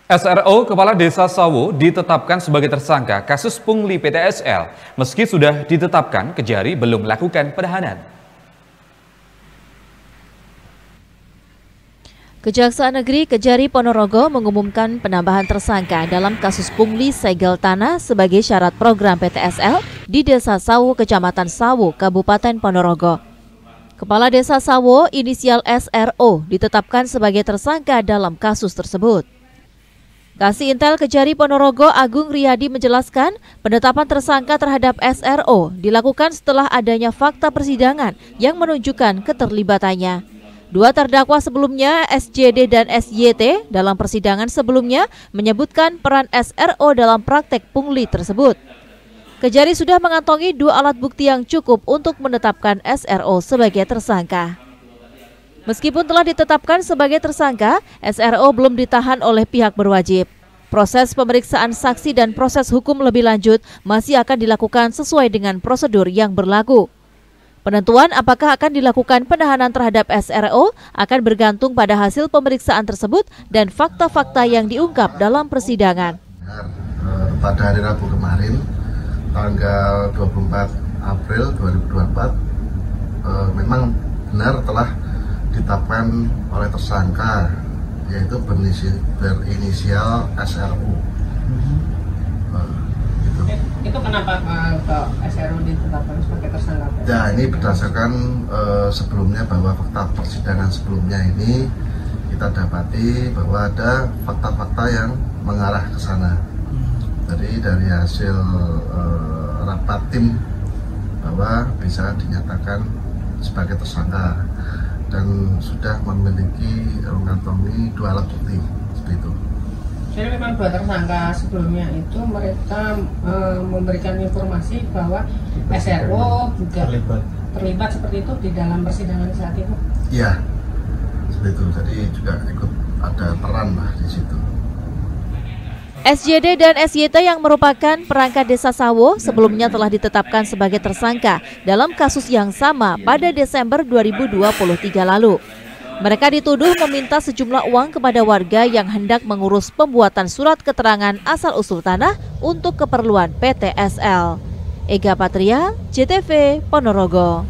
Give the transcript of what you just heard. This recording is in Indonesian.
SRO Kepala Desa Sawo ditetapkan sebagai tersangka kasus pungli PTSL. Meski sudah ditetapkan, Kejari belum melakukan penahanan. Kejaksaan Negeri Kejari Ponorogo mengumumkan penambahan tersangka dalam kasus pungli segel tanah sebagai syarat program PTSL di Desa Sawo, Kecamatan Sawo, Kabupaten Ponorogo. Kepala Desa Sawo, inisial SRO, ditetapkan sebagai tersangka dalam kasus tersebut. Kasih Intel Kejari Ponorogo Agung Riyadi menjelaskan penetapan tersangka terhadap SRO dilakukan setelah adanya fakta persidangan yang menunjukkan keterlibatannya. Dua terdakwa sebelumnya, SJD dan SYT, dalam persidangan sebelumnya menyebutkan peran SRO dalam praktek pungli tersebut. Kejari sudah mengantongi 2 alat bukti yang cukup untuk menetapkan SRO sebagai tersangka. Meskipun telah ditetapkan sebagai tersangka, SRO belum ditahan oleh pihak berwajib. Proses pemeriksaan saksi dan proses hukum lebih lanjut masih akan dilakukan sesuai dengan prosedur yang berlaku. Penentuan apakah akan dilakukan penahanan terhadap SRO akan bergantung pada hasil pemeriksaan tersebut dan fakta-fakta yang diungkap dalam persidangan. Pada hari Rabu kemarin, tanggal 24 April 2024, memang benar telah ditetapkan oleh tersangka, yaitu berinisial SRO. Itu kenapa SRO ditetapkan sebagai tersangka? Ya, ini berdasarkan sebelumnya, bahwa fakta persidangan sebelumnya ini kita dapati bahwa ada fakta-fakta yang mengarah ke sana. Jadi dari hasil rapat tim bahwa bisa dinyatakan sebagai tersangka dan sudah memiliki mengantongi 2 alat bukti seperti itu. Jadi memang 2 tersangka sebelumnya itu mereka memberikan informasi bahwa SRO juga terlibat seperti itu di dalam persidangan saat itu. Iya, seperti itu. Jadi juga ikut ada peran lah di situ. SJD dan SYT yang merupakan perangkat Desa Sawo sebelumnya telah ditetapkan sebagai tersangka dalam kasus yang sama pada Desember 2023 lalu. Mereka dituduh meminta sejumlah uang kepada warga yang hendak mengurus pembuatan surat keterangan asal-usul tanah untuk keperluan PTSL. Ega Patria, JTV, Ponorogo.